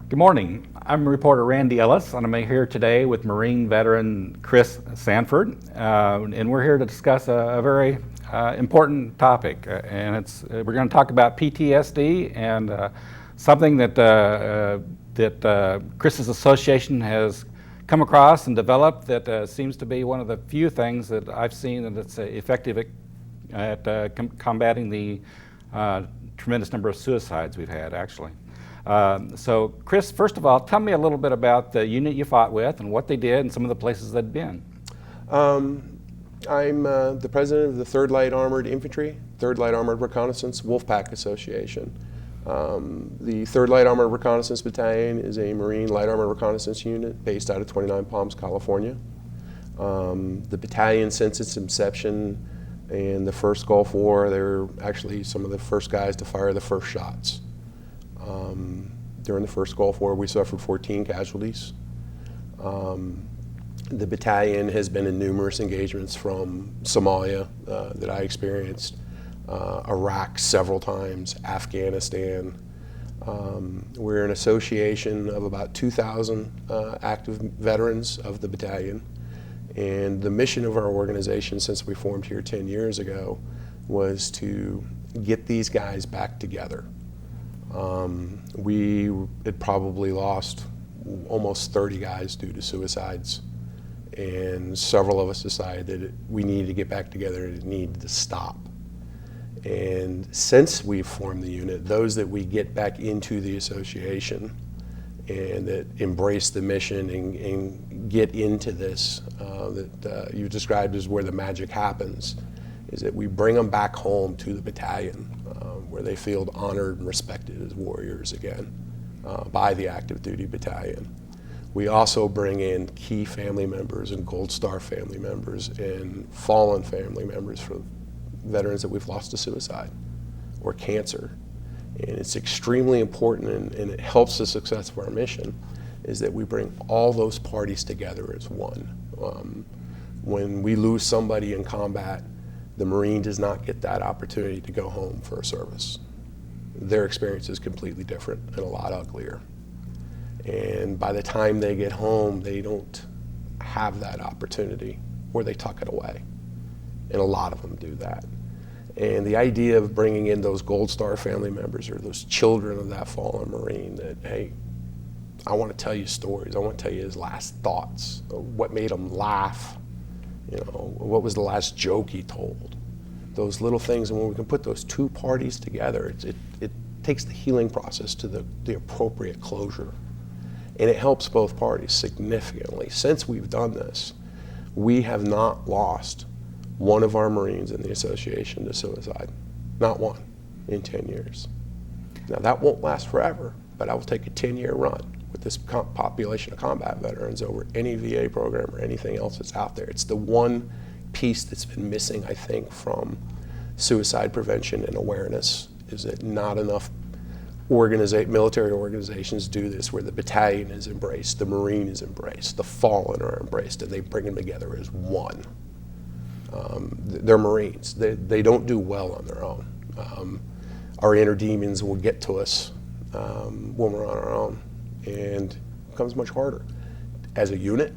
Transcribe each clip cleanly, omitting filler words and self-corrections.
Good morning. I'm reporter Randy Ellis, and I'm here today with Marine veteran Chris Sanford, and we're here to discuss a very important topic, and we're going to talk about PTSD and something that Chris's association has come across and developed that seems to be one of the few things that I've seen that's effective at combating the tremendous number of suicides we've had, actually. So, Chris, first of all, tell me a little bit about the unit you fought with and what they did and some of the places they'd been. I'm the president of the 3rd Light Armored Infantry, 3rd Light Armored Reconnaissance Wolfpack Association. The 3rd Light Armored Reconnaissance Battalion is a Marine light armored reconnaissance unit based out of 29 Palms, California. The battalion, since its inception in the first Gulf War, they were actually some of the first guys to fire the first shots. During the first Gulf War, we suffered 14 casualties. The battalion has been in numerous engagements from Somalia that I experienced, Iraq several times, Afghanistan. We're an association of about 2,000 active veterans of the battalion. And the mission of our organization since we formed here 10 years ago was to get these guys back together. We had probably lost almost 30 guys due to suicides, and several of us decided that we needed to get back together and it needed to stop. And since we've formed the unit, those that we get back into the association and that embrace the mission and get into this that you described as where the magic happens, is that we bring them back home to the battalion where they feel honored and respected as warriors again by the active duty battalion. We also bring in key family members and Gold Star family members and fallen family members for veterans that we've lost to suicide or cancer. And it's extremely important, and it helps the success of our mission, is that we bring all those parties together as one. When we lose somebody in combat, the Marine does not get that opportunity to go home for a service. Their experience is completely different and a lot uglier. And by the time they get home, they don't have that opportunity, or they tuck it away. And a lot of them do that. And the idea of bringing in those Gold Star family members or those children of that fallen Marine that, hey, I want to tell you stories. I want to tell you his last thoughts, what made him laugh, what was the last joke he told. Those little things, and when we can put those two parties together, it takes the healing process to the appropriate closure. And it helps both parties significantly. Since we've done this, we have not lost one of our Marines in the association to suicide. Not one in 10 years. Now that won't last forever, but I will take a 10-year run with this population of combat veterans over any VA program or anything else that's out there. It's the one piece that's been missing, I think, from suicide prevention and awareness, is that not enough military organizations do this, where the battalion is embraced, the Marine is embraced, the fallen are embraced, and they bring them together as one. They're Marines. They don't do well on their own. Our inner demons will get to us when we're on our own, and it becomes much harder. As a unit,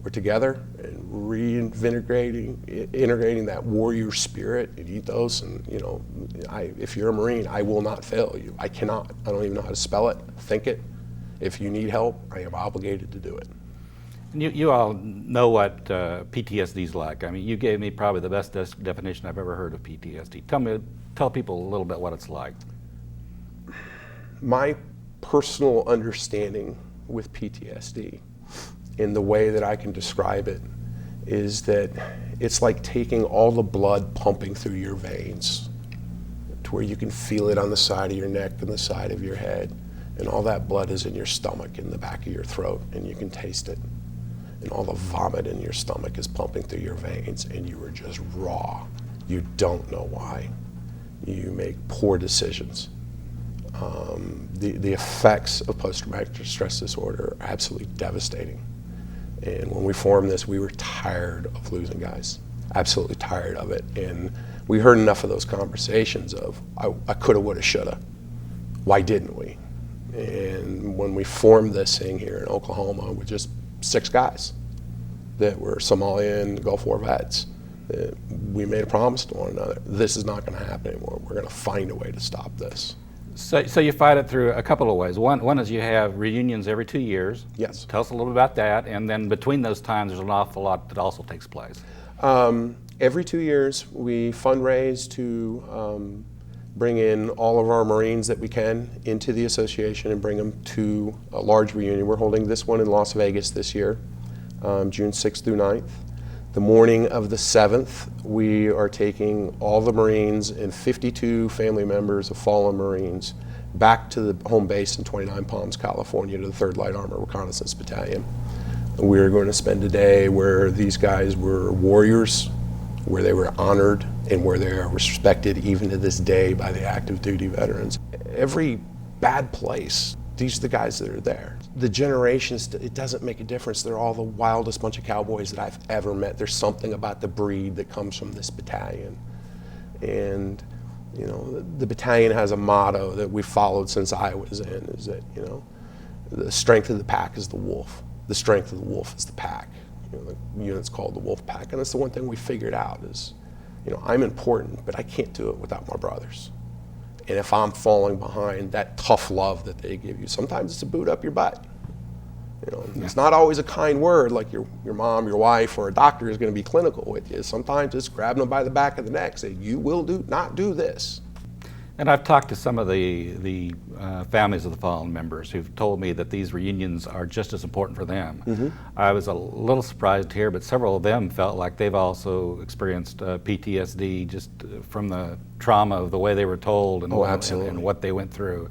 we're together and integrating that warrior spirit and ethos. And if you're a Marine, I will not fail you. I cannot. I don't even know how to spell it, think it. If you need help, I am obligated to do it. You all know what PTSD is like. I mean, you gave me probably the best definition I've ever heard of PTSD. Tell people a little bit what it's like. My personal understanding with PTSD, in the way that I can describe it, is that it's like taking all the blood pumping through your veins to where you can feel it on the side of your neck and the side of your head, and all that blood is in your stomach, in the back of your throat, and you can taste it. And all the vomit in your stomach is pumping through your veins, and you are just raw. You don't know why. You make poor decisions. The effects of post-traumatic stress disorder are absolutely devastating. And when we formed this, we were tired of losing guys, absolutely tired of it. And we heard enough of those conversations of, I coulda, woulda, shoulda. Why didn't we? And when we formed this thing here in Oklahoma with just 6 guys that were Somalian Gulf War vets, we made a promise to one another. This is not going to happen anymore. We're going to find a way to stop this. So you fight it through a couple of ways. One is you have reunions every 2 years. Yes. Tell us a little bit about that. And then between those times, there's an awful lot that also takes place. Every 2 years, we fundraise to bring in all of our Marines that we can into the association and bring them to a large reunion. We're holding this one in Las Vegas this year, June 6th through 9th. The morning of the 7th, we are taking all the Marines and 52 family members of fallen Marines back to the home base in 29 Palms, California, to the 3rd Light Armor Reconnaissance Battalion. We're going to spend a day where these guys were warriors, where they were honored, and where they are respected even to this day by the active duty veterans. Every bad place, these are the guys that are there. The generations, it doesn't make a difference. They're all the wildest bunch of cowboys that I've ever met. There's something about the breed that comes from this battalion. And, you know, the battalion has a motto that we've followed since I was in, is that, you know, the strength of the pack is the wolf. The strength of the wolf is the pack. You know, the unit's called the Wolfpack, and that's the one thing we figured out is, you know, I'm important, but I can't do it without my brothers. And if I'm falling behind, that tough love that they give you, sometimes it's a boot up your butt. You know, it's not always a kind word like your mom, your wife, or a doctor is going to be clinical with you. Sometimes it's grabbing them by the back of the neck, say, you will not do this. And I've talked to some of the families of the fallen members who've told me that these reunions are just as important for them. Mm-hmm. I was a little surprised to hear, but several of them felt like they've also experienced PTSD just from the trauma of the way they were told and, and what they went through.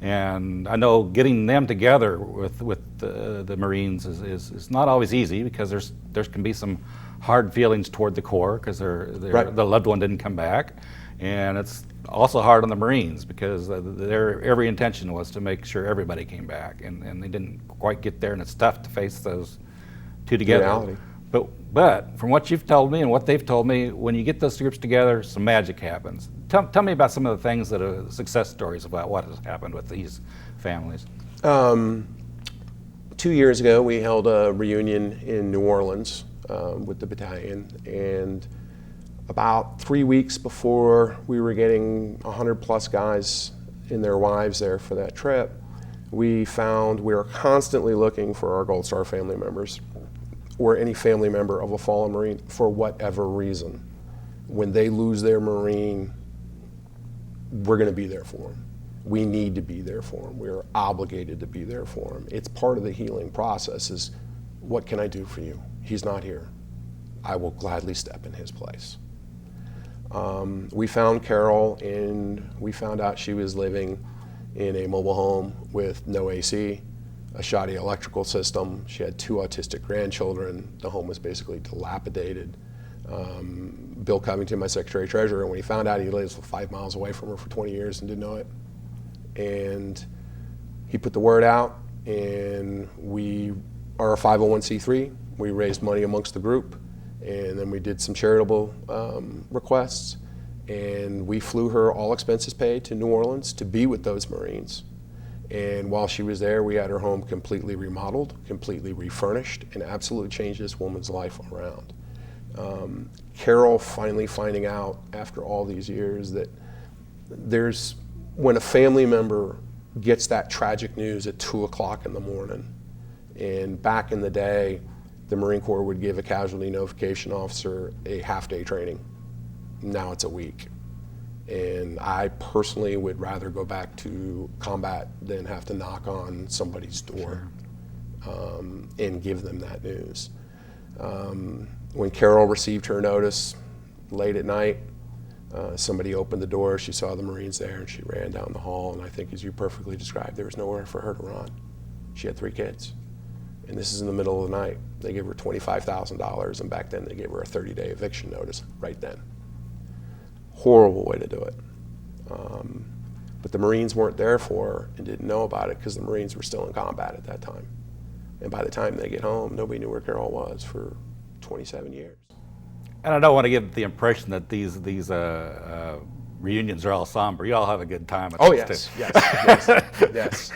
And I know getting them together with the Marines is not always easy, because there can be some hard feelings toward the Corps because Right. the loved one didn't come back. And it's also hard on the Marines because their every intention was to make sure everybody came back, and they didn't quite get there, and it's tough to face those two together. Reality. But from what you've told me and what they've told me, when you get those groups together, some magic happens. Tell me about some of the things that are success stories about what has happened with these families. 2 years ago, we held a reunion in New Orleans with the battalion, and about 3 weeks before we were getting 100 plus guys and their wives there for that trip, we found we were constantly looking for our Gold Star family members or any family member of a fallen Marine for whatever reason. When they lose their Marine, we're going to be there for them. We need to be there for them. We are obligated to be there for them. It's part of the healing process is, what can I do for you? He's not here. I will gladly step in his place. We found Carol, and we found out she was living in a mobile home with no AC, a shoddy electrical system. She had 2 autistic grandchildren. The home was basically dilapidated. Bill Covington, my Secretary Treasurer, when he found out, he lived 5 miles away from her for 20 years and didn't know it. And he put the word out, and we are a 501c3. We raised money amongst the group, and then we did some charitable requests, and we flew her, all expenses paid, to New Orleans to be with those Marines. And while she was there, we had her home completely remodeled, completely refurnished, and absolutely changed this woman's life around. Carol finally finding out after all these years that when a family member gets that tragic news at 2 o'clock in the morning, and back in the day, the Marine Corps would give a casualty notification officer a half-day training. Now it's a week. And I personally would rather go back to combat than have to knock on somebody's door and give them that news. When Carol received her notice late at night, somebody opened the door, she saw the Marines there, and she ran down the hall, and I think, as you perfectly described, there was nowhere for her to run. She had 3 kids. And this is in the middle of the night. They gave her $25,000, and back then they gave her a 30-day eviction notice right then. Horrible way to do it. But the Marines weren't there for her and didn't know about it because the Marines were still in combat at that time. And by the time they get home, nobody knew where Carol was for 27 years. And I don't want to give the impression that these reunions are all somber. You all have a good time at Oh, those yes, too. yes.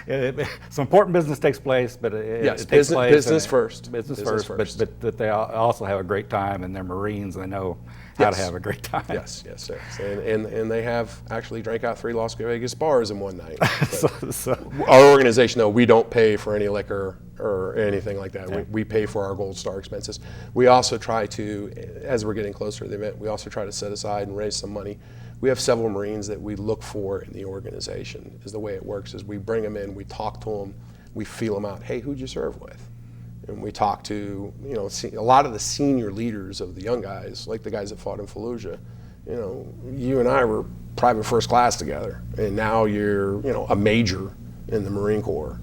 Some important business takes place, but Yes, it takes place. business first. Business Business first, first. but they also have a great time, and they're Marines, and they know how to Yes. have a great time. Yes, sir. And they have actually drank out 3 Las Vegas bars in one night. So, Our organization, though, we don't pay for any liquor or anything like that. Yeah. We pay for our Gold Star expenses. We also try to, as we're getting closer to the event, we also try to set aside and raise some money. We have several Marines that we look for in the organization. Is the way it works is we bring them in, we talk to them, we feel them out. Hey, who'd you serve with? And we talk to, a lot of the senior leaders of the young guys, like the guys that fought in Fallujah. You and I were private first class together, and now you're, a major in the Marine Corps.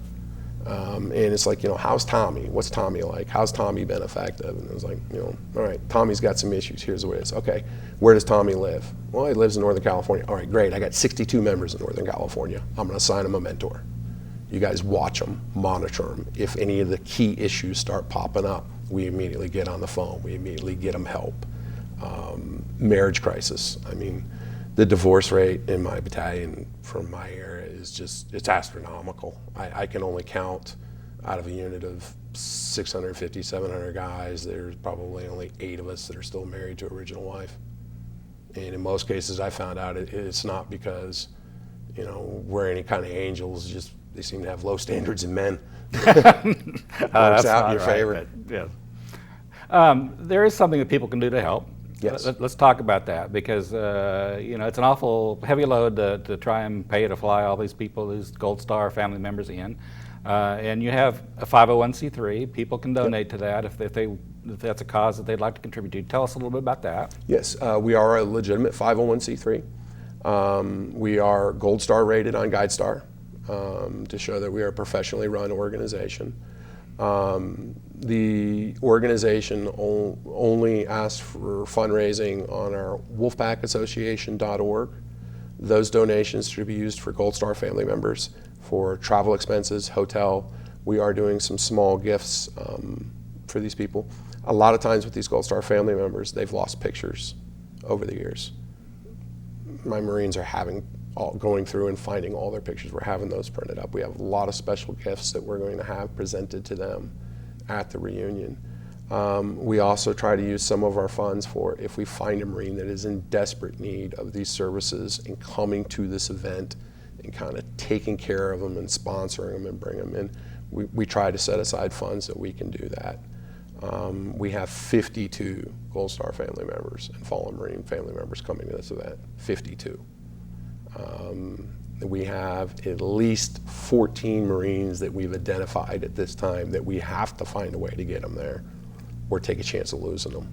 And it's like, how's Tommy? What's Tommy like? How's Tommy been effective? And it was like, all right, Tommy's got some issues. Here's the way it is. Okay, where does Tommy live? Well, he lives in Northern California. All right, great. I got 62 members in Northern California. I'm going to assign him a mentor. You guys watch them, monitor them. If any of the key issues start popping up, we immediately get on the phone. We immediately get them help. Marriage crisis. I mean, the divorce rate in my battalion from my era is it's astronomical. I can only count out of a unit of 650, 700 guys, there's probably only 8 of us that are still married to original wife. And in most cases, I found out it's not because, we're any kind of angels, just they seem to have low standards in men. Works out in your favor. Yes. There is something that people can do to help. Yes. Let's talk about that because it's an awful heavy load to try and pay to fly all these people, these Gold Star family members in, and you have a 501c3. People can donate to that if that's a cause that they'd like to contribute to. Tell us a little bit about that. Yes, we are a legitimate 501c3. We are Gold Star rated on GuideStar to show that we are a professionally run organization. The organization only asks for fundraising on our wolfpackassociation.org. Those donations should be used for Gold Star family members for travel expenses, hotel. We are doing some small gifts for these people. A lot of times with these Gold Star family members, they've lost pictures over the years. My Marines are going through and finding all their pictures. We're having those printed up. We have a lot of special gifts that we're going to have presented to them at the reunion. We also try to use some of our funds for if we find a Marine that is in desperate need of these services and coming to this event and kind of taking care of them and sponsoring them and bring them in. We try to set aside funds that we can do that. We have 52 Gold Star family members and fallen Marine family members coming to this event, 52. We have at least 14 Marines that we've identified at this time that we have to find a way to get them there or take a chance of losing them.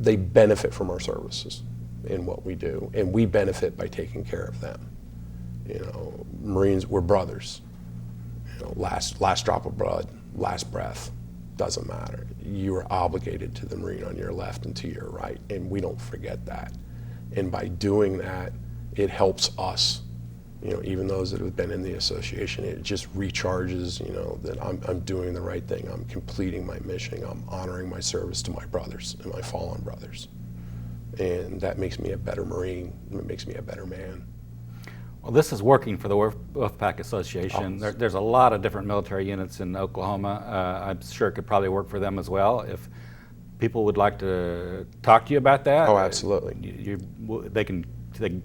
They benefit from our services in what we do, and we benefit by taking care of them. Marines, we're brothers. Last drop of blood, last breath, doesn't matter. You are obligated to the Marine on your left and to your right, and we don't forget that. And by doing that, it helps us, even those that have been in the association, it just recharges, that I'm doing the right thing. I'm completing my mission. I'm honoring my service to my brothers and my fallen brothers. And that makes me a better Marine. It makes me a better man. Well, this is working for the Wolfpack Association. Oh. There's a lot of different military units in Oklahoma. I'm sure it could probably work for them as well. If people would like to talk to you about that, Oh, absolutely. They can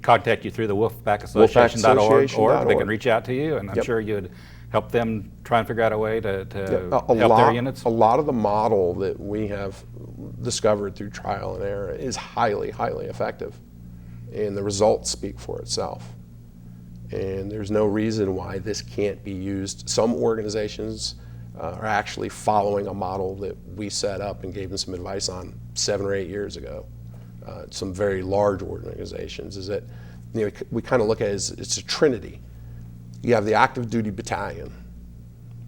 contact you through the wolfpackassociation.org, or they can reach out to you, and I'm sure you would help them try and figure out a way to help their units. A lot of the model that we have discovered through trial and error is highly, highly effective, and the results speak for itself. And there's no reason why this can't be used. Some organizations are actually following a model that we set up and gave them some advice on 7 or 8 years ago. Some very large organizations is that we kind of look at it as it's a trinity. You have the active duty battalion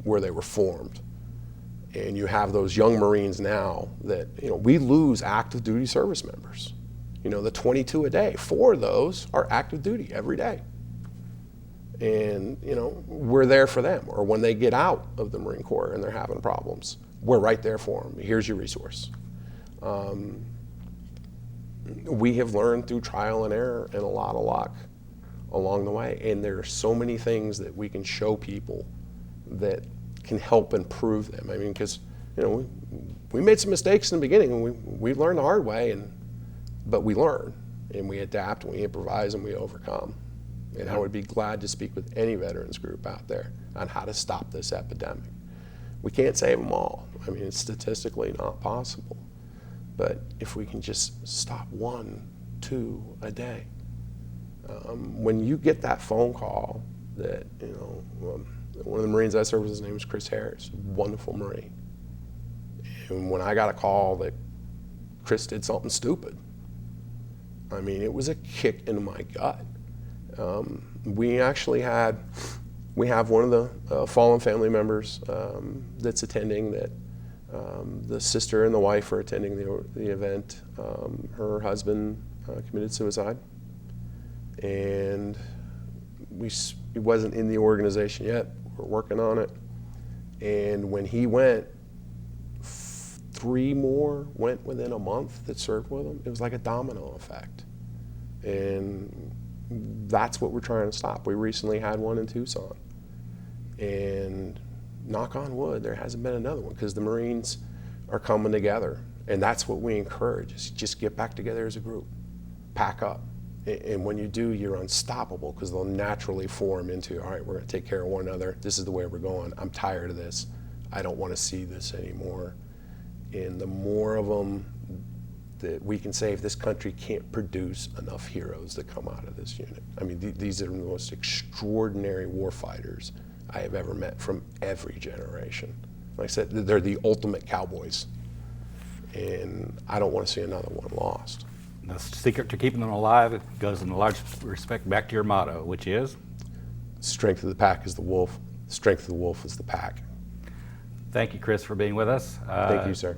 where they were formed, and you have those young Marines now that we lose active duty service members. The 22 a day, 4 of those are active duty every day. And we're there for them. Or when they get out of the Marine Corps and they're having problems, we're right there for them. Here's your resource. we have learned through trial and error and a lot of luck along the way. And there are so many things that we can show people that can help improve them. I mean, because we made some mistakes in the beginning, and we learned the hard way, but we learn, and we adapt, and we improvise, and we overcome. And I would be glad to speak with any veterans group out there on how to stop this epidemic. We can't save them all. I mean, it's statistically not possible. But if we can just stop 1, 2 a day. When you get that phone call that, one of the Marines I served with, his name was Chris Harris, wonderful Marine. And when I got a call that Chris did something stupid, I mean, it was a kick in my gut. We have one of the fallen family members that's attending that. The sister and the wife are attending the event. Her husband committed suicide, and he wasn't in the organization yet. We're working on it. And when he went, 3 more went within a month that served with him. It was like a domino effect. And that's what we're trying to stop. We recently had one in Tucson. And knock on wood, there hasn't been another one, because the Marines are coming together. And that's what we encourage, is just get back together as a group. Pack up. And when you do, you're unstoppable, because they'll naturally form into, all right, we're going to take care of one another. This is the way we're going. I'm tired of this. I don't want to see this anymore. And the more of them that we can save, this country can't produce enough heroes that come out of this unit. I mean, these are the most extraordinary war fighters I have ever met from every generation. Like I said, they're the ultimate cowboys. And I don't want to see another one lost. The secret to keeping them alive goes in large respect back to your motto, which is? Strength of the pack is the wolf. Strength of the wolf is the pack. Thank you, Chris, for being with us. Thank you, sir.